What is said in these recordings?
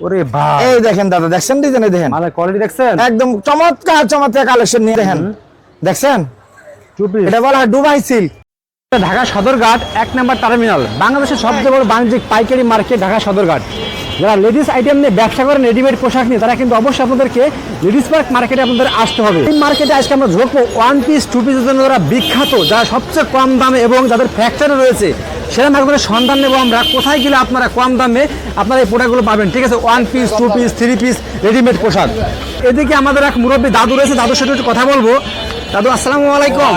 ওরে ভাই এই দেখেন দাদা, দেখছেন ডিজাইনে দেখেন, মালের কোয়ালিটি দেখছেন, একদম চমৎকার চমৎকার কালেকশন নিয়ে দেখেন, দেখছেন এটা বলা হয় দুবাই সিল্ক। ঢাকা সদরঘাট 1 নম্বর টার্মিনাল, বাংলাদেশের সবচেয়ে বড় বাণিজ্যিক পাইকারি মার্কেট ঢাকা সদরঘাট। যারা লেডিস আইটেম নিয়ে ব্যবসা করেন, রেডিমেড পোশাক নিয়ে, তারা কিন্তু অবশ্যই আপনাদেরকে লেডিস পার্ক মার্কেটে আপনাদের আসতে হবে। এই মার্কেটে আজকে আমরা ঝোঁকবো ওয়ান পিস টু পিসের জন্য যারা বিখ্যাত, যারা সবচেয়ে কম দামে এবং যাদের ফ্যাক্টরি রয়েছে, সেরা মার্কেটের সন্ধান নেবো আমরা। কোথায় গেলে আপনারা কম দামে আপনারা এই প্রোডাক্টগুলো পাবেন, ঠিক আছে? One piece, two piece, three piece, readymade পোশাক। এদিকে আমাদের এক মুরব্বী দাদু রয়েছে, দাদুর সাথে একটু কথা বলবো। দাদু আসসালামু আলাইকুম।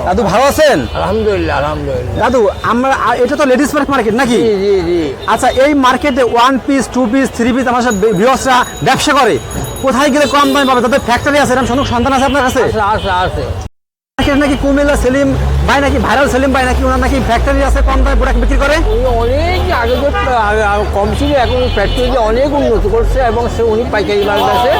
দাদু ভালো আছেন? আলহামদুলিল্লাহ আলহামদুলিল্লাহ। দাদু আমরা এটা তো লেডিস মার্কেট নাকি? জি জি। আচ্ছা, এই মার্কেটে one piece, two piece, three piece আমার সাথে ভিউয়ার্সরা ব্যবসা করে, কোথায় গেলে কম দামে পাবে? তাদের ফ্যাক্টরি আছে, এরকম সন্ধান আছে আপনার কাছে? আছে আছে। নাকি কুমিল্লা সেলিম ভাই, নাকি ভাইরাল সেলিম ভাই, নাকি ওনার নাকি ফ্যাক্টরি আছে কম দামে প্রোডাক্ট বিক্রি করে? অনেক আগে যে কম ছিল, এখন ফ্যাক্টরিতে অনেক উন্নতি করছে এবং সে উনি পাইকারি মাল আছে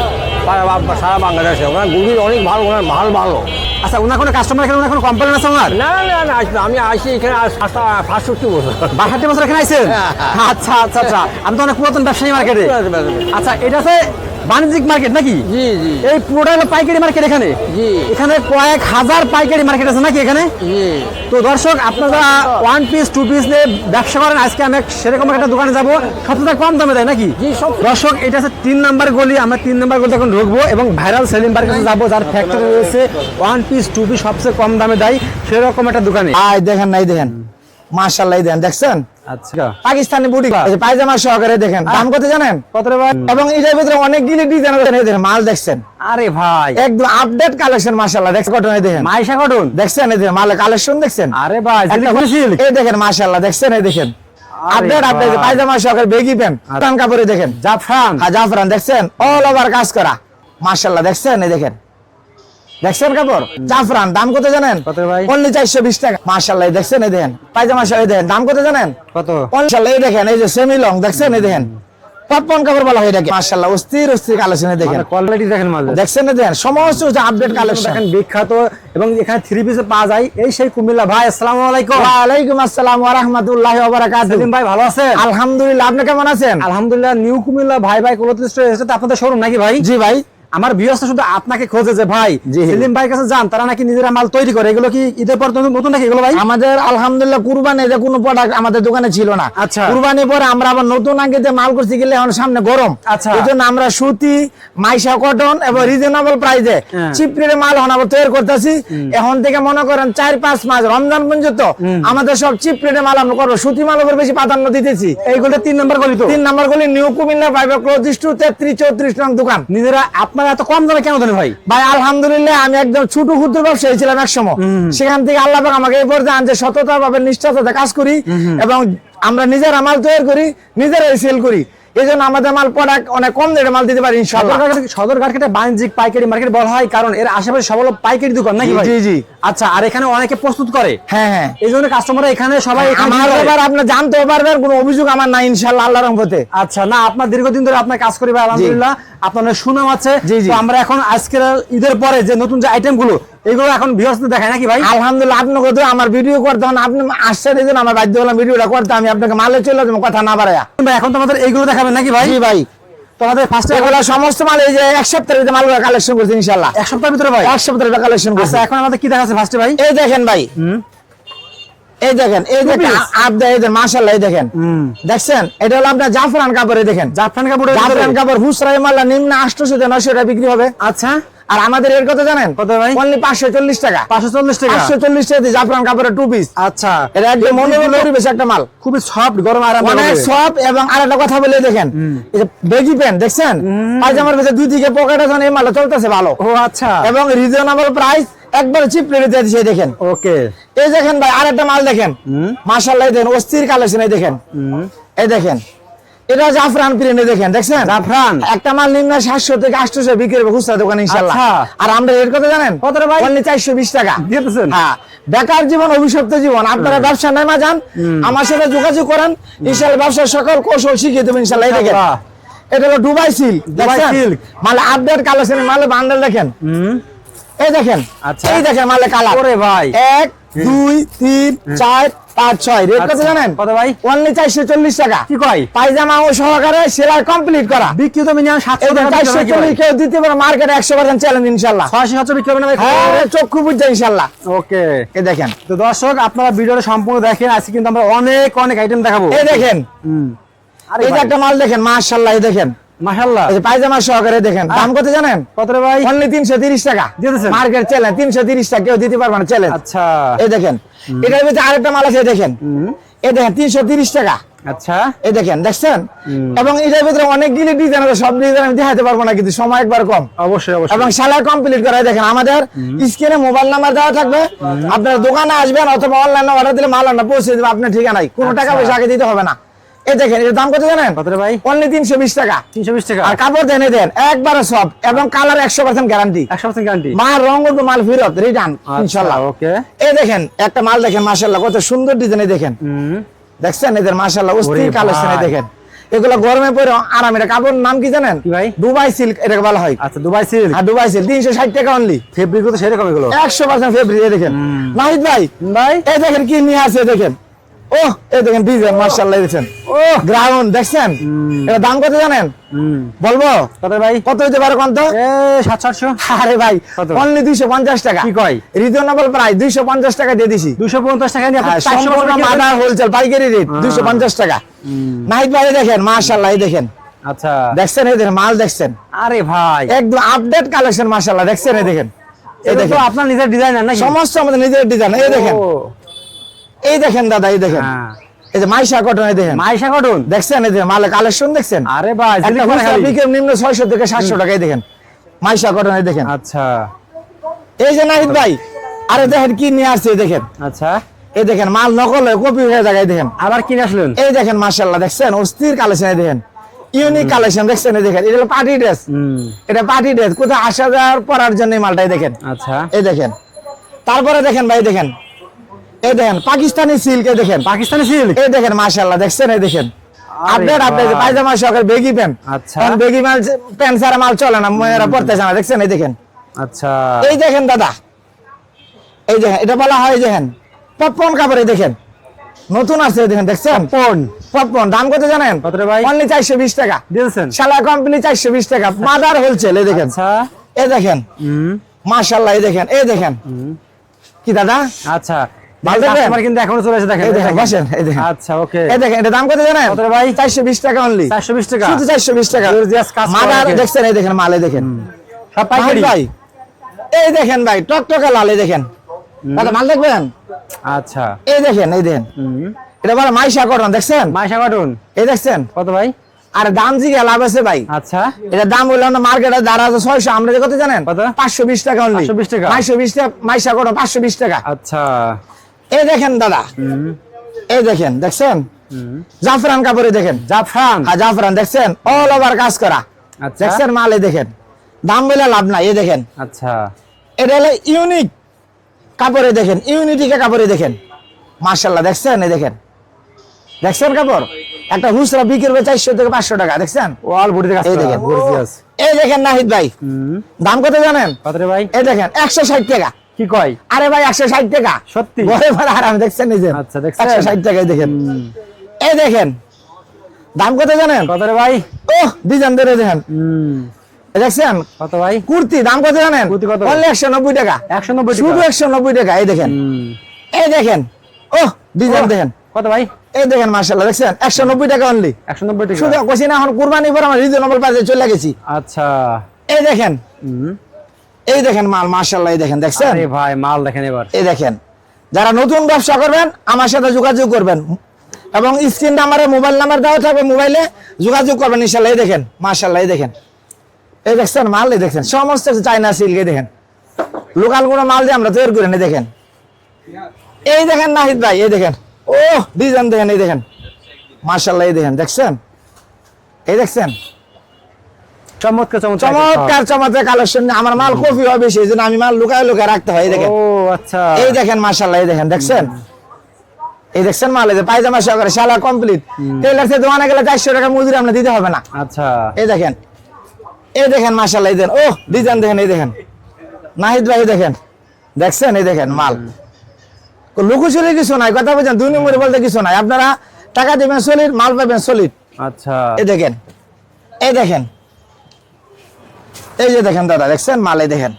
সারা বাংলাদেশে। ওনার গুড়ির অনেক ভালো, ওনার মাল ভালো। আচ্ছা, ওনার কোনো কাস্টমার এখানে, ওনার কোনো কমপ্লেন আছে ওনার? না না না, আমি আসি এখানে 65 বছর। 62 বছর এখানে আইছেন? আচ্ছা আচ্ছা আচ্ছা, আমি তো অনেক পুরাতন ব্যবসায়ী মার্কেটে। আচ্ছা, এটা আছে বাণিজ্যিক মার্কেট নাকি? জি জি। এই পুরোটা হলো পাইকারি মার্কেট এখানে? জি। এখানে কয়েক হাজার পাইকারি মার্কেট আছে নাকি এখানে? জি। তো দর্শক, আপনারা ওয়ান পিস টু পিস নিয়ে ব্যবসা করেন, আজকে আমি সেরকম একটা দোকানে যাবো, সবচেয়ে কম দামে দেয় নাকি? জি সব। দর্শক, এটা হচ্ছে 3 নাম্বার গলি, আমরা 3 নাম্বার গলি এখন ঢুকবো এবং ভাইরাল সেলিম ভাইয়ের কাছে যাবো, যার ফ্যাক্টরি রয়েছে ওয়ান পিস টু পিস সবচেয়ে কম দামে দেয়, সেরকম একটা দোকানে। আয় দেখেন, নাই দেখেন, মাশাআল্লাহ দেখেন, দেখছেন আচ্ছা, পাকিস্তানি বুটিক, পায়জামা সহকারে দেখেন, দাম কত জানেন? কত রে ভাই? এবং এটার ভিতরে অনেকগুলি ডিজাইন আছে, দেখেন মাল দেখছেন, আরে ভাই একদম আপডেট কালেকশন মাশাআল্লাহ। দেখছেন কটন, এই দেখেন মাইশা কটন দেখছেন, এই দেখেন মালের কালেকশন দেখছেন, আরে ভাই এই দেখেন মাশাআল্লাহ, দেখছেন এই দেখেন আপডেট আপডেট পায়জামা সহকারে বেগি প্যান্ট, কান কাপড়ে দেখেন জাফরান, হ্যাঁ জাফরান, দেখছেন অল ওভার কাজ করা মাশাআল্লাহ, দেখছেন এই দেখেন, দেখছেন কাপড় জাফরান, দাম কত জানেন? কত ভাই? অনলি 420 টাকা মাশাআল্লাহ। দেখছেন এই দেখেন পায়জামা সহ, এই দেখেন দাম কত জানেন? কত? মাশাআল্লাহ। এই দেখেন, এই যে সেমি লং, দেখছেন এই দেখেন পপকর্ন কাপড় বলা হয় এটাকে মাশাআল্লাহ, অস্থির অস্থির কালেকশন দেখেন, কোয়ালিটি দেখেন মাল, দেখছেন এই দেখেন সমস্ত আপডেট কালেকশন দেখেন বিখ্যাত, এবং এখানে থ্রি পিসে পাওয়া যায়। এই সেই কুমিল্লা ভাই, আসসালামু আলাইকুম। ওয়া আলাইকুম আসসালাম ওয়া রাহমাতুল্লাহি ওয়া বারাকাতুহু। সেলিম ভাই ভালো আছেন? আলহামদুলিল্লাহ, আপনি কেমন আছেন? আলহামদুলিল্লাহ। নিউ কুমিল্লা ভাই ভাই ক্লথ স্টোর, এটা আপনাদের শোরুম নাকি ভাই? জি ভাই। আমার ভিউয়ার্সরা শুধু আপনাকে খোঁজে যে ভাই সেলিম ভাইয়ের কাছে যান, তারা নাকি নিজেরা মাল তৈরি করে, এগুলো কি ঈদের পর নতুন নাকি এগুলো ভাই? আমাদের আলহামদুলিল্লাহ কুরবানি যে কোনো প্রোডাক্ট আমাদের দোকানে ছিল না। আচ্ছা। কুরবানি পরে আমরা আবার নতুন আগে যে মাল করছি, গেলে এখন সামনে গরম, আচ্ছা, এজন্য আমরা সুতি, মাইশা কটন এবং রিজনেবল প্রাইসে চিপ রেটে মাল এখন আবার তৈরি করতেছি। এখন থেকে মনে করেন 4-5 মাস রমজান পর্যন্ত আমাদের সব চিপ রেটে মাল আমরা করবো, সুতি মাল উপর বেশি প্রাধান্য দিতেছি। এইগুলো 3 নাম্বার গলি তো? 3 নাম্বার গলি নিউ কুমিল্লা ভাই ক্লথ স্টোর 33-34 নং দোকান। নিজেরা আপনারা এত কম দামে কেন দেন ভাই? ভাই আলহামদুলিল্লাহ, আমি একদম ছোট ক্ষুদ্র ব্যবসায়ী ছিলাম এক সময়, সেখান থেকে আল্লাহ পাক আমাকে এই পর্যায়ে আনছে, সততা ভাবে নিষ্ঠার সাথে কাজ করি এবং আমরা নিজেরা মাল তৈরি করি, নিজেরাই সেল করি, এই জন্য আমাদের মাল প্রোডাক্ট অনেক কম রেটে মাল দিতে পারি ইনশাআল্লাহ। সদরঘাটকে বাণিজ্যিক পাইকারি মার্কেট বলা হয়, কারণ এর আশেপাশে সব হলো পাইকারি দোকান নাকি ভাই? জি জি। আচ্ছা, আর এখানে অনেকে প্রস্তুত করে? হ্যাঁ হ্যাঁ, এই জন্য কাস্টমাররা এখানে সবাই আমার এবার আপনি জানতেও পারবেন, কোনো অভিযোগ আমার নাই ইনশাআল্লাহ আল্লাহর রহমতে। আচ্ছা, না আপনার দীর্ঘদিন ধরে আপনার কাজ করি ভাই, আলহামদুলিল্লাহ আপনার সুনাম আছে। তো আমরা এখন আজকের ঈদের পরে যে নতুন যে আইটেম গুলো, এগুলো এখন ভিউয়ার্সদের দেখায় নাকি ভাই? আলহামদুলিল্লাহ, আপনাকে তো আমার ভিডিও করতে হন, আপনি আসছেন এই জন্য আমার বাধ্য হলাম ভিডিওটা করতে, আমি আপনাকে মালে চলে যাবো কথা না বাড়ায়া। ভাই এখন তো আমাদের এইগুলো দেখাবেন নাকি ভাই? জি ভাই। তোমাদের ফার্স্টে এগুলা সমস্ত মাল এই যে এক সপ্তাহের ভিতরে মালগুলো কালেকশন করছি ইনশাআল্লাহ। 1 সপ্তাহের ভিতরে ভাই? 1 সপ্তাহের ভিতরে কালেকশন করছি। আচ্ছা, এখন আমাদের কি দেখাচ্ছে ফার্স্টে ভাই? এই দেখেন ভাই, এই দেখেন, এই দেখেন আপনি এই যে মাশাআল্লাহ, এই দেখেন দেখছেন, এটা হলো আপনার জাফরান কাপড়ে, দেখেন জাফরান কাপড়, জাফরান কাপড় হুসরাই মাল্লা নিম্ন 800-900 টাকা বিক্রি হবে। আচ্ছা, আর আমাদের এর কত জানেন? কত ভাই? অনলি 540 টাকা। 540 টাকা? 540 টাকা দিয়ে জাফরান কাপড়ের টু পিস। আচ্ছা, এটা একদম মনোরম পরিবেশ একটা মাল, খুবই সফট, গরম আরাম, অনেক সফট। এবং আরেকটা কথা বলে দেখেন, এই যে বেগি প্যান্ট দেখছেন, পায়জামার ভিতরে দুই দিকে পকেট আছে, এই মালটা চলতেছে ভালো। ও আচ্ছা, এবং রিজনেবল প্রাইস, একবারে চিপ রেটে দিয়ে দিয়েছে। দেখেন ওকে, এই দেখেন ভাই আরেকটা মাল দেখেন মাশাআল্লাহ, দেখেন অস্থির কালেকশন, এই দেখেন, এই দেখেন এটা জাফরান প্রিন্টে, দেখেন দেখছেন জাফরান একটা মাল নিম্ন 700 থেকে 800 বিক্রি হবে খুচরা দোকানে ইনশাআল্লাহ। আর আমরা রেট কত জানেন? কত রে ভাই? অনলি 420 টাকা দিতেছেন। হ্যাঁ, বেকার জীবন অভিশপ্ত জীবন, আপনারা ব্যবসা নাই মা যান, আমার সাথে যোগাযোগ করেন, ইনশাআল্লাহ ব্যবসার সকল কৌশল শিখিয়ে দেবেন ইনশাআল্লাহ। এই দেখেন এটা হলো দুবাই সিল্ক, দুবাই সিল্ক মাল আপডেট কালেকশন, মালে বান্ডেল দেখেন, এই দেখেন, আচ্ছা, এই দেখেন মালে কালার, ওরে ভাই 1 2 3 4 5-6 রেট কত আচ্ছা, জানেন? কত ভাই? অনলি 440 টাকা। কি কয়? পায়জামা ও সহকারে সেলাই কমপ্লিট করা। বিক্রি তো মিনিমাম 700 টাকা। 440 কেউ দিতে পারে, মার্কেটে 100% চ্যালেঞ্জ ইনশাআল্লাহ। 600 বিক্রি হবে না ভাই? হ্যাঁ, চক্ষু বুঝছে ইনশাআল্লাহ। ওকে, এই দেখেন, তো দর্শক আপনারা ভিডিওটা সম্পূর্ণ দেখেন। আজকে কিন্তু আমরা অনেক আইটেম দেখাবো। এই দেখেন, আরে এই যে একটা মাল দেখেন, মাশাআল্লাহ। এই দেখেন, মাশাআল্লাহ, এই যে পায়জামা সহকারে দেখেন, দাম কত জানেন? কত রে ভাই? অনলি 330 টাকা। দিয়ে দিছেন? মার্কেট চ্যালেঞ্জ 330 টাকা, কেউ দিতে পারবে না, চ্যালেঞ্জ। আচ্ছা, এই দেখেন, এটার ভিতরে আরেকটা মাল আছে, এই দেখেন, এই দেখেন 330 টাকা। আচ্ছা, এই দেখেন, দেখছেন? এবং এটার ভিতরে অনেকগুলি ডিজাইন আছে, সব ডিজাইন আমি দেখাতে পারবো না, কিন্তু সময় একবার কম। অবশ্যই এবং অবশ্যই। সেলাই কমপ্লিট করা। দেখেন, আমাদের স্ক্রিনে মোবাইল নাম্বার দেওয়া থাকবে, আপনারা দোকানে আসবেন অথবা অনলাইনে অর্ডার দিলে মাল আমরা পৌঁছে দেবো আপনার ঠিকানায়, কোনো টাকা পয়সা আগে দিতে হবে না। এই দেখেন, এর দাম কত জানেন? কত রে ভাই? অনলি 320 টাকা। 320 টাকা। আর কাপড় দেন, এই দেন একবারে সব, এবং কালার 100% গ্যারান্টি। 100% গ্যারান্টি। মাল রং উঠবে, মাল ফেরত, রিটার্ন ইনশাআল্লাহ। ওকে, এই দেখেন, একটা মাল দেখেন, মাশাআল্লাহ, কত সুন্দর ডিজাইন। দেখেন, দেখছেন? এদের মাশাআল্লাহ অস্থির কালেকশন। দেখেন, এগুলো গরমে পরে আরাম। এটা কাপড় নাম কি জানেন? কি ভাই? দুবাই সিল্ক এটাকে বলা হয়। আচ্ছা, দুবাই সিল্ক। আর দুবাই সিল্ক 360 টাকা অনলি। ফেব্রিক তো সেরকম এগুলো। 100% ফেব্রিক। এই দেখেন, নাহিদ ভাই, ভাই এই দেখেন কি নিয়ে আসে। দেখেন, ও এই দেখেন ডিজাইন, মাশাআল্লাহ। দেখছেন, ও গ্রাউন্ড দেখছেন? এটা দাম কত জানেন? বলবো কত ভাই? কত হইতে পারে কোন তো? 700। আরে ভাই, কত? অনলি 250 টাকা। কি কয়? রিজনেবল প্রাইস, 250 টাকা দিয়ে দিছি। 250 টাকা নিয়ে আপনি 400 সম্পূর্ণ টাকা মাদার হোলসেল পাইকারি রেট 250 টাকা। নাহিদ ভাই দেখেন, মাশাআল্লাহ। এই দেখেন, আচ্ছা, দেখছেন? এই দেখেন মাল, দেখছেন? আরে ভাই একদম আপডেট কালেকশন, মাশাআল্লাহ। দেখছেন? এই দেখেন, এই এটা তো দেখেন আপনার নিজের ডিজাইনার নাকি? সমস্ত আমাদের নিজের ডিজাইন। এই দেখেন, ও, এই দেখেন দাদা, এই দেখেন, হ্যাঁ। এই যে মাইশা কটন। এই দেখেন, মাইশা কটন। দেখছেন? এই দেখেন মালের কালেকশন, দেখছেন? আরে ভাই, একটা জিনিস খুচরা খালি। বিক্রি নিম্ন 600 থেকে 700 টাকা। এই দেখেন, মাইশা কটন। এই দেখেন, আচ্ছা এই যে নাহিদ ভাই, আরে দেখেন কি নিয়ে আসছে। এই দেখেন, আচ্ছা, এই দেখেন মাল নকল হয়ে কপি হয়ে যায়। এই দেখেন, আবার কিনে আসলেন? এই দেখেন মাশাআল্লাহ, দেখছেন? অস্থির কালেকশন। এই দেখেন, ইউনিক কালেকশন। দেখছেন? এই দেখেন, এটা হলো পার্টি ড্রেস। এটা পার্টি ড্রেস, কোথাও আসা যাওয়ার পরার জন্য এই মালটাই। দেখেন, আচ্ছা, এই দেখেন। তারপরে দেখেন ভাই, দেখেন, এই দেখেন পাকিস্তানি সিল্ক। এই দেখেন, পাকিস্তানি সিল্ক। এই দেখেন মাশাআল্লাহ, দেখছেন? এই দেখেন, আরে আপডেট আপডেট ভাই। পায়জামা সহকারে বেগি প্যান্ট। আচ্ছা। এখন বেগি মাল, প্যান্ট ছাড়া মাল চলে না, মেয়েরা পড়তেছে না। দেখছেন? এই দেখেন, আচ্ছা, এই দেখেন দাদা, এই দেখেন, এটা বলা হয় দেখেন পপকর্ন কাপড়। এই দেখেন, নতুন আছে। এই দেখেন, দেখছেন? পপকর্ন দাম কত জানেন? কত রে ভাই? অনলি 420 টাকা। দিয়েছেন? শালা কোম্পানি 420 টাকা, মাদার হোলসেল। এই দেখেন, আচ্ছা, এই দেখেন, মাশাআল্লাহ। এই দেখেন, এই দেখেন কি দাদা, আচ্ছা, ভালো দেখবেন? কাস্টমার কিন্তু এখনো চলে এসে দেখেন। এই দেখেন, বসেন। এই দেখেন, আচ্ছা, ওকে, এই দেখেন, এটা দাম কত জানেন? কত রে ভাই? 420 টাকা অনলি। 420 টাকা। শুধু 420 টাকা। Gorgeous কাজ করা মাদার দেখেন। দেখছেন? এই দেখেন মাল। এই দেখেন সব পাইকারি। ভাই, এই দেখেন ভাই, টকটকে লাল। এই দেখেন দাদা, মাল দেখবেন? আচ্ছা, এই দেখেন, এই দেখেন, এটা বলে মাইশা কটন। দেখছেন? মাইশা কটন। এই দেখছেন? কত ভাই? আর দাম জিগে লাভ আছে ভাই। আচ্ছা, এটা দাম বললো না, মার্কেটে দাঁড়া আছে 600, আমরা যে কত জানেন? কত? 520 টাকা অনলি। 520 টাকা। 520 টাকা মাইশা কটন, 520 টাকা। আচ্ছা, এই দেখেন দাদা, এই দেখেন, দেখছেন? জাফরান কাপড়ে দেখেন, জাফরান। হ্যাঁ জাফরান। দেখছেন? অল ওভার কাজ করা। আচ্ছা, দেখছেন মাল? এই দেখেন, দাম বলে লাভ নাই। এই দেখেন, আচ্ছা, এটা হলো ইউনিক কাপড়ে। দেখেন, ইউনিটিকে কাপড়ে। দেখেন মাশাআল্লাহ, দেখছেন? এই দেখেন, দেখছেন কাপড়? একটা হুসরা বিক্রি হবে 400 থেকে 500 টাকা। দেখছেন? ওয়াল বডিতে কাজ এই করা। দেখেন, Gorgeous। এই দেখেন নাহিদ ভাই, দাম কত জানেন? কত রে ভাই? এই দেখেন 160 টাকা। কি কয়? আরে ভাই 160 টাকা সত্যি? ঘরে ভাড়া আরাম। দেখছেন? নিজে আচ্ছা, দেখছেন? 160 টাকা। এই দেখেন, এই দেখেন দাম কত জানেন? কত রে ভাই? ও ডিজাইন ধরে দেখেন, এই দেখছেন? কত ভাই? কুর্তি দাম কত জানেন? কুর্তি কত? অনলি 190 টাকা। 190 টাকা। শুধু 190 টাকা। এই দেখেন, এই দেখেন, ও ডিজাইন দেখেন, কত ভাই? এই দেখেন মাশাআল্লাহ। দেখছেন? 190 টাকা অনলি। 190 টাকা। শুধু কইছি না, এখন কুরবানি পর আমরা রিজনেবল প্রাইসে চলে গেছি। আচ্ছা, এই দেখেন, এই দেখেন মাল, মাশাআল্লাহ। এই দেখেন, দেখছেন? আরে ভাই, মাল দেখেন এবার। এই দেখেন, যারা নতুন ব্যবসা করবেন আমার সাথে যোগাযোগ করবেন, এবং স্ক্রিন নাম্বারে মোবাইল নাম্বার দেওয়া থাকবে, মোবাইলে যোগাযোগ করবেন ইনশাআল্লাহ। এই দেখেন মাশাআল্লাহ, এই দেখেন, এই দেখছেন মাল? এই দেখছেন সমস্ত চাইনা সিল্ক। এই দেখেন, লোকাল কোনো মাল দিয়ে আমরা তৈরি করি না। দেখেন, এই দেখেন নাহিদ ভাই, এই দেখেন, ও ডিজাইন দেখেন, এই দেখেন মাশাআল্লাহ। এই দেখেন, দেখছেন? এই দেখছেন? চমৎকার চমৎকার। চমৎকার চমৎকার কালেকশন। আমার মাল কপি হবে, সেই জন্য আমি মাল লুকায় লুকায় রাখতে হয়। এই দেখেন, ও আচ্ছা, এই দেখেন মাশাআল্লাহ। এই দেখেন, দেখছেন? এই দেখছেন মাল? এই যে পায়জামা সহকারে শালা কমপ্লিট। টেইলার থেকে দোকানে গেলে 400 টাকা মজুরি আমরা দিতে হবে না। আচ্ছা, এই দেখেন, এই দেখেন মাশাআল্লাহ। এই দেখেন, ও ডিজাইন দেখেন, এই দেখেন নাহিদ ভাই। এই দেখেন, দেখছেন? এই দেখেন মাল লুকোচুরি কিছু নাই, কথা বলছেন 2 নম্বরে বলতে কিছু নাই। আপনারা টাকা দিবেন সলিড, মাল পাবেন সলিড। আচ্ছা এই দেখেন, এই দেখেন, এই যে দেখেন দাদা, দেখছেন মাল, এই দেখেন,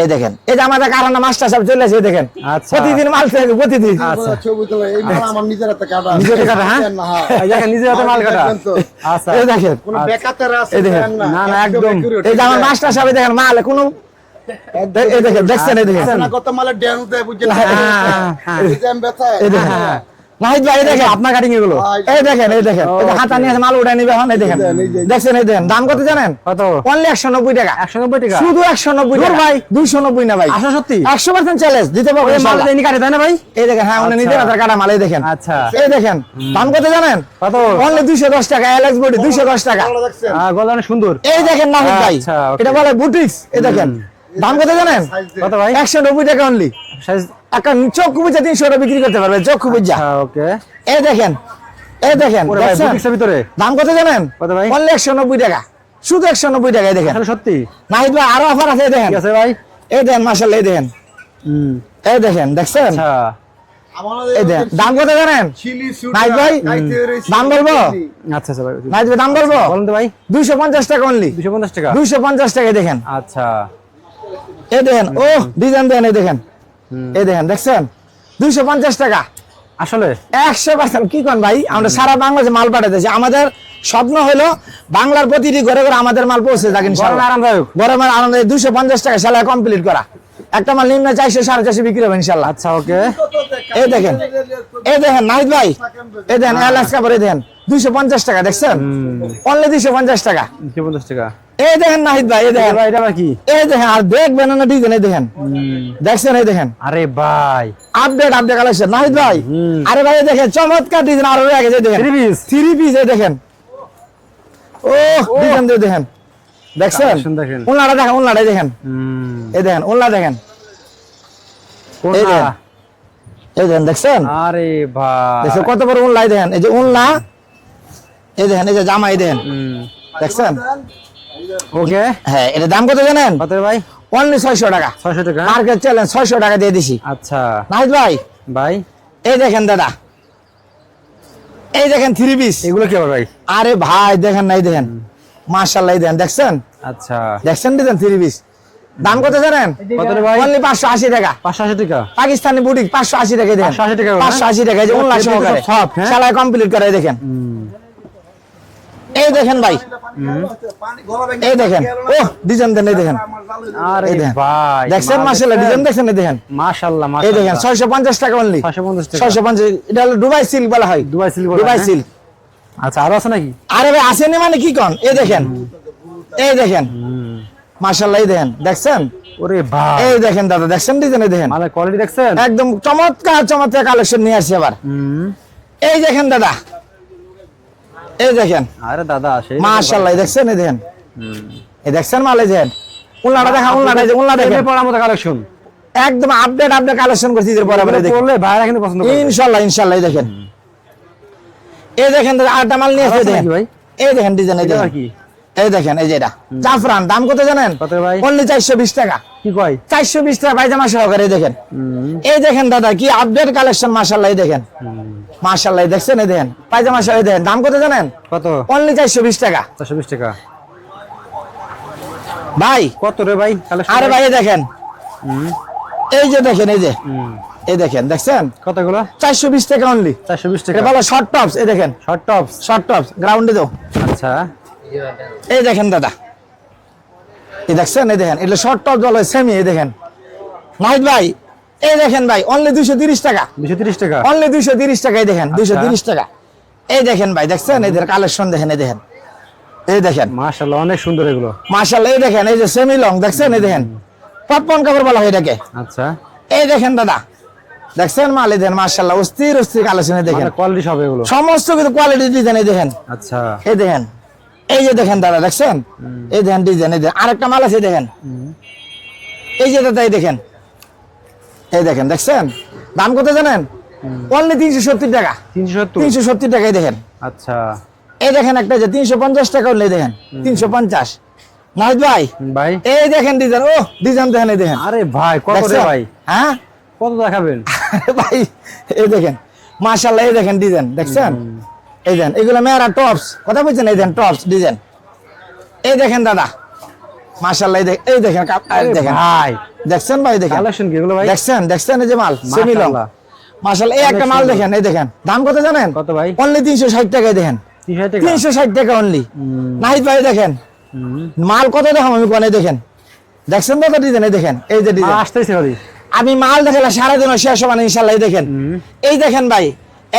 এই দেখেন, এই যে আমাদের কারণে মাস্টার সাহেব চলে আসে, দেখেন আচ্ছা। প্রতিদিন মাল থাকে, প্রতিদিন আচ্ছা ছবি তোলা এই মাল আমার নিজের হাতে কাটা। নিজের হাতে কাটা, হ্যাঁ? এই দেখেন নিজের হাতে মাল কাটা। আচ্ছা এই দেখেন, কোনো বেকাতের আছে এই দেখেন, না, না, একদম। এই যে আমার মাস্টার সাহেব দেখেন মাল কোনো, এই দেখেন, দেখছেন, এই দেখেন, না কত মালে ড্যান্স দেয় বুঝছেন, হ্যাঁ। এই যে আমি বেচাই। এই দেখেন, নাহিদ ভাই, এই দেখেন আপনার কাটিং এগুলো এই দেখেন, এই দেখেন, এই যে হাতা নিয়ে মাল উঠাই নিবে এখন, এই দেখেন, দেখছেন, এই দেখেন, দাম কত জানেন? কত? অনলি 190 টাকা, 190 টাকা শুধু 190 টাকা ভাই, 290 না ভাই, আসলে সত্যি 100% চ্যালেঞ্জ দিতে পারবো ওই মাল ইনশাআল্লাহ। এনে কাটে তাই না ভাই? এই দেখেন, হ্যাঁ, উনি আচ্ছা। নিজের হাতের কাটা মাল, এই দেখেন, আচ্ছা এই দেখেন, দাম কত জানেন? কত? অনলি 210 টাকা, এলএক্স বডি 210 টাকা। দেখছেন গলা অনেক সুন্দর। এই দেখেন নাহিদ ভাই, আচ্ছা, okay. এটা বলে বুটিক্স, এই দেখেন, দাম কত জানেন? কত ভাই? 190 টাকা অনলি। সাইজ একটা চক্ষু বুঝা 300 টাকা বিক্রি করতে পারবে, চক্ষু বুঝা। আচ্ছা ওকে। এই দেখেন, এই দেখেন, ওরে ভাই দেখছেন? বুটিক্সের ভিতরে দাম কত জানেন? কত ভাই? অনলি 190 টাকা, শুধু 190 টাকা। এই দেখেন আসলে সত্যি নাহিদ ভাই, আরো অফার আছে, এই দেখেন, ঠিক আছে ভাই। এই দেখেন, মাশাআল্লাহ, এই দেখেন, এই দেখেন, দেখছেন, আচ্ছা আমাদের এই দেখেন, দাম কত জানেন? চিলি সুট নাহিদ ভাই, দাম বলবো? আচ্ছা আচ্ছা ভাই নাহিদ ভাই, দাম বলবো? বলেন তো ভাই। 250 টাকা অনলি, 250 টাকা 250 টাকা। এই দেখেন, আচ্ছা এই দেখেন, ও ডিজাইন দেখেন, এই দেখেন, এই দেখেন, দেখছেন, 250 টাকা। আসলে 100% কি কোন ভাই, আমরা সারা বাংলাদেশে মাল পাঠাতেছি। আমাদের স্বপ্ন হলো বাংলার প্রতিটি ঘরে ঘরে আমাদের মাল পৌঁছে যাক গরম ইনশাআল্লাহ। আরামদায়ক। গরমের আনন্দে 250 টাকা সেলাই কমপ্লিট করা, একটা মাল নিম্ন 400 450 বিক্রি হবে ইনশাআল্লাহ। আচ্ছা ওকে। এই দেখেন, এই দেখেন নাহিদ ভাই, এই দেখেন এলএক্স কাপড়, এই দেখেন 250 টাকা, দেখছেন, অনলি 250 টাকা। 250 টাকা এই দেখেন নাহিদ ভাই, এই দেখেন, ভাই এটা আবার কি? এই দেখেন, আর দেখবেন না ডিজাইন, এই দেখেন, দেখছেন, এই দেখেন, আরে ভাই আপডেট কালেকশন নাহিদ ভাই। আরে ভাই, এই দেখেন চমৎকার ডিজাইন, আরো আগে যে দেখেন 3 piece 3 পিস, এই দেখেন, ও ডিজাইন দিয়ে দেখেন, দেখছেন, Collection দেখেন। উল্লাটা দেখেন, উল্লাটা দেখেন, এই দেখেন, উল্লা দেখেন, এই কোনটা? দেখেন, এই দেখেন, দেখছেন, আরে ভাই দেখছেন কত বড় উল্লা, এই দেখেন, এই যে উল্লা, এই দেখেন, এই যে জামা, এই দেখেন, দেখছেন। ওকে। হ্যাঁ, এটা দাম কত জানেন? কত রে ভাই? অনলি 600 টাকা, 600 টাকা। মার্কেট চ্যালেঞ্জ, 600 টাকা দিয়ে দিছি আচ্ছা নাহিদ ভাই। ভাই এই দেখেন দাদা, এই দেখেন 3 পিস। এগুলো কি আবার ভাই? আরে ভাই দেখেন, নাই দেখেন, মাশাআল্লাহ, এই দেখেন, দেখছেন, আচ্ছা দেখছেন, দেখেন 3 পিস। দাম কত জানেন? কত রে ভাই? অনলি 580 টাকা, 580 টাকা। পাকিস্তানি বুটিক 580 টাকা দেন, 580 টাকা, 580 টাকা, এই যে উল্লাস এগুলো তো সহকারে সব, হ্যাঁ? সেলাই কমপ্লিট করে, এই দেখেন, এই দেখেন ভাই, এই দেখেন, ও ডিজাইন দেন, এই দেখেন, আরে এই দেখেন, ভাই দেখছেন, মাশাআল্লাহ, ডিজাইন দেখছেন, এই দেখেন, মাশাআল্লাহ এই দেখেন, মাশাআল্লাহ 650 টাকা অনলি, 650 টাকা। 650, এটা হলো দুবাই সিল্ক বলা হয়, দুবাই সিল্ক বলা দুবাই হয়, সিল্ক। আচ্ছা আরো আছে নাকি? আরে ভাই আসেনি মানে কি কন, এই দেখেন, এই দেখেন, মাশাআল্লাহ, এই দেখেন, দেখছেন, ওরে ভাই এই দেখেন দাদা, দেখছেন ডিজাইন, এই দেখেন, মালের কোয়ালিটি দেখছেন? একদম চমৎকার চমৎকার কালেকশন নিয়ে আসছে আবার। এই দেখেন দাদা, এই দেখেন, আরে দাদা সেই মাশাআল্লাহ, এই দেখছেন, এই দেখেন, এই দেখছেন মাল, এই দেখেন, উল্লাটা দেখা, উল্লাটা, এই যে উল্লা দেখেন, পড়ার মতো কালেকশন। একদম আপডেট কালেকশন করছি ঈদের পরে পরে, দেখেন করলে ভাইরা কিন্তু পছন্দ করবে। ইনশাআল্লাহ, ইনশাআল্লাহ, এই দেখেন, এই দেখেন দাদা, আটটা মাল নিয়ে আসছে, আরো আছে দেখেন, নাকি ভাই? এই দেখেন ডিজাইন, এই এটা দেখেন, কি? এই দেখেন, এই যে এটা জাফরান, দাম কত জানেন? কত ভাই? অনলি 420 টাকা, কি কয়? 420 টাকা পায়জামা সহকারে, এই দেখেন, এই দেখেন দাদা, কি আপডেট কালেকশন, মাশাআল্লাহ, এই দেখেন, মাশাআল্লাহ, এই দেখছেন, এই দেখেন পায়জামা সহ, এই দেখেন, দাম কত জানেন? কত? অনলি 420 টাকা 420 টাকা। ভাই। কত রে ভাই কালেকশন? আরে ভাই, এই দেখেন, এই যে দেখেন, এই যে, এই দেখেন, দেখছেন, কতগুলো? 420 টাকা অনলি। 420 এটা টাকা। বলো শর্ট টপস, এই দেখেন, শর্ট টপস। শর্ট টপস গ্রাউন্ডে দাও, আচ্ছা এই দেখেন দাদা, এই দেখছেন, এই দেখেন, এটা শর্ট টপ বলে সেমি, এই দেখেন নাহিদ ভাই, এই দেখেন ভাই, অনলি 230 টাকা, 230 টাকা। অনলি 230 টাকা, এই দেখেন 230 টাকা, এই দেখেন ভাই, দেখছেন, এদের কালেকশন দেখেন, এই দেখেন, এই দেখেন, মাশাআল্লাহ অনেক সুন্দর এগুলো। মাশাআল্লাহ, এই দেখেন, এই যে সেমি লং, দেখছেন, এই দেখেন, পপকর্ন কাপড় বলা হয় এটাকে, আচ্ছা এই দেখেন দাদা, দেখছেন মাল, এই দেখেন, মাশাআল্লাহ, অস্থির অস্থির কালেকশন, এই দেখেন, কোয়ালিটি সব এগুলো। সমস্ত কিছু কোয়ালিটি ডিজাইন, এই দেখেন, আচ্ছা এই দেখেন, এই যে দেখেন দাদা, দেখছেন, এই দেখেন ডিজাইন, এই দেখেন, আরেকটা মাল আছে, এই দেখেন, এই যে দাদা, এই দেখেন, এই দেখেন, দেখছেন, দাম কত জানেন? অনলি 370 টাকা, 370। 370 টাকা, এই দেখেন, আচ্ছা এই দেখেন, একটা যে 350 টাকা হলে, দেখেন 350। নাহিদ ভাই, ভাই এই দেখেন ডিজাইন, ও ডিজাইন দেখেন, এই দেখেন, আরে ভাই কত রে দেখছেন? ভাই? হ্যাঁ, কত দেখাবেন? ভাই এই দেখেন মাশাআল্লাহ, এই দেখেন ডিজাইন দেখছেন, এই দেন এগুলো মেয়েরা টপস, কথা বলছেন, এই দেন টপস ডিজাইন, এই দেখেন দাদা মাশাআল্লাহ, এই দেখেন এই দেখেন ভাই দেখছেন ভাই, দেখেন কালেকশন কি এগুলো ভাই? দেখছেন দেখছেন এই যে মাল সেমি লং মাশাআল্লাহ। মাশাআল্লাহ, এই একটা মাল দেখেন, এই দেখেন দাম কত জানেন? কত ভাই? অনলি 360 টাকায় দেখেন, 360 টাকা অনলি। নাহিদ ভাই দেখেন মাল কত দেখাম আমি, কোনে দেখেন দেখছেন তো ডিজাইন, এই দেখেন এই যে ডিজাইন আসতেছে ভাই, আমি মাল দেখালে সারাদিন শেষ হবে না ইনশাআল্লাহ। এই দেখেন এই দেখেন ভাই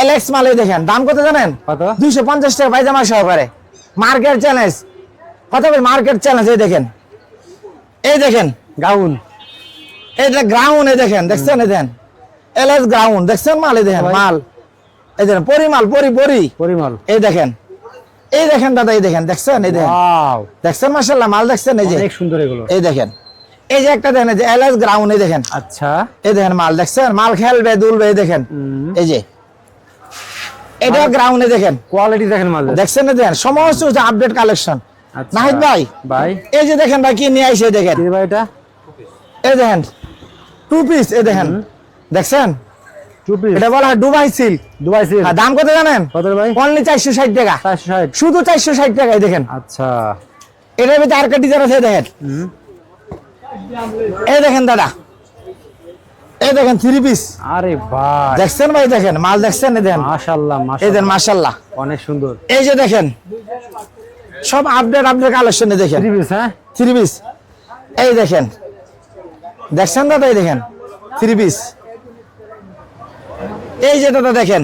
এলএক্স মাল, এই দেখেন দাম কত জানেন? কত? 250 টাকা পায়জামা সহকারে, মার্কেট চ্যালেঞ্জ, কত ভাই মার্কেট চ্যালেঞ্জ। এই দেখেন এই দেখেন গাউন, এটা গ্রাউন্ড, এই দেখেন দেখছেন, এই দেখেন এলএক্স গ্রাউন্ড দেখছেন মাল, এই দেখেন মাল, এই দেখেন পরিমাল পরিমাল, এই দেখেন দাদা, এই দেখেন দেখছেন, এই দেখেন ওয়াও দেখছেন মাশাআল্লাহ মাল দেখছেন, এই যে অনেক সুন্দর এগুলো। এই দেখেন এই যে একটা দেখেন, এই যে এলএক্স গ্রাউন্ড, এই দেখেন আচ্ছা, এই দেখেন মাল দেখছেন, মাল খেলবে দুলবে, এই দেখেন এই যে এটা গ্রাউন্ডে দেখেন কোয়ালিটি দেখেন মাল, দেখছেন, এই দেখেন সমস্ত আপডেট কালেকশন। আচ্ছা। নাহিদ ভাই ভাই এই যে দেখেন ভাই কি নিয়ে আইছে, এই দেখেন কি ভাই এটা? এই দেখেন 2 পিস, এই দেখেন দেখছেন, টু পিস, এটা বলা হয় দুবাই সিল্ক। দুবাই সিল্ক, আর দাম কত জানেন? কত রে ভাই? অনলি 460 টাকা, 460, শুধু 460 টাকায় দেখেন। আচ্ছা, এটার ভিতরে আরেকটা ডিজাইন আছে, দেখেন এই দেখেন দাদা, এই দেখেন 3 পিস আরে ভাই দেখছেন ভাই, দেখেন মাল দেখছেন, এই দেখেন মাশাআল্লাহ, এই দেখেন মাশাআল্লাহ, মাশাআল্লাহ, অনেক সুন্দর। এই যে দেখেন সব আপডেট কালেকশনে দেখেন থ্রি পিস, হ্যাঁ 3 পিস, এই দেখেন দেখছেন দাদা, এই দেখেন 3 পিস, এই যে দাদা দেখেন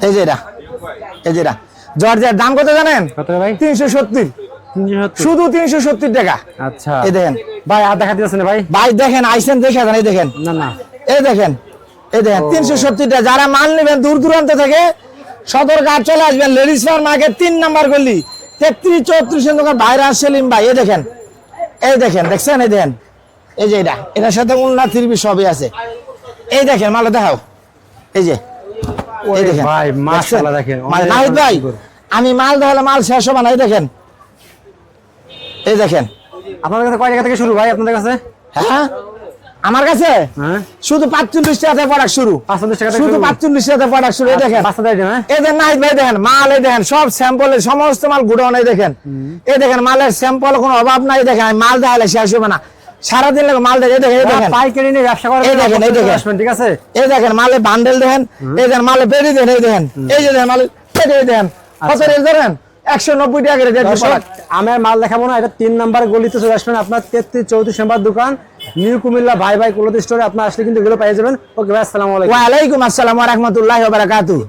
এই যে এটা, এই যে এটা জর্জের দাম কত জানেন? কত রে ভাই? 370, 370, শুধু 370 টাকা। আচ্ছা, এই দেখেন ভাই আর দেখা দিতেছে না ভাই? ভাই দেখেন আইসেন দেখে যান, এই দেখেন না না, এই দেখেন 370 টাকা। যারা মাল নেবেন দূর দূরান্ত থেকে সদরঘাট চলে আসবেন, লেডিস ফার্ম মার্কেট 3 নাম্বার গলি 33-34 দোকান ভাইরা সেলিম ভাই, এই দেখেন দেখছেন, এই দেখেন এই যে এটার সাথে উন্না 3 পিস সবই আছে। এই দেখেন মাল দেখাও, এই যে এই দেখেন ভাই মাশাআল্লাহ, দেখেন মানে নাহিদ ভাই আমি মাল দেখালে মাল শেষ হবে না। এই দেখেন এই দেখেন আপনাদের কাছে কয় টাকা থেকে শুরু ভাই আপনাদের কাছে? হ্যাঁ আমার কাছে হ্যাঁ শুধু 45 টাকা থেকে প্রোডাক্ট শুরু, 45 টাকা থেকে শুধু শুরু? 45 টাকা থেকে প্রোডাক্ট শুরু। এই দেখেন বাচ্চাদের আইটেম, হ্যাঁ এই দেখেন নাহিদ ভাই দেখেন মাল, এই দেখেন সব স্যাম্পলের সমস্ত মাল গুডাউন, এই দেখেন এই দেখেন মালের স্যাম্পল কোনো অভাব নাই। দেখেন আমি মাল দেখালে শেষ হবে না, সারাদিন লাগে মাল দেখে। এই দেখেন পাইকারি নিয়ে ব্যবসা করেন, এই দেখেন, এই দেখেন। আসবেন, ঠিক আছে? এই দেখেন মালে বান্ডেল দেখেন, এই দেখেন মালে পেড়ি দেখেন, এই দেখেন এই যে দেখেন মালে পেড়ি দেখেন কত রেট ধরেন 190 টাকা করে রেট। দর্শক, আমি আর মাল দেখাবো না, এটা 3 নাম্বার গলিতে চলে আসবেন, আপনার 33-34 নাম্বার দোকান, নিউ কুমিল্লা ভাই ভাই ক্লথ স্টোরে আপনার আসলে কিন্তু এগুলো পেয়ে যাবেন। ওকে ভাই, আসসালামু আলাইকুম। ওয়া আলাইকুম আসসালাম ওয়া রাহমাতুল্লাহি ওয়া বারাকাতুহু।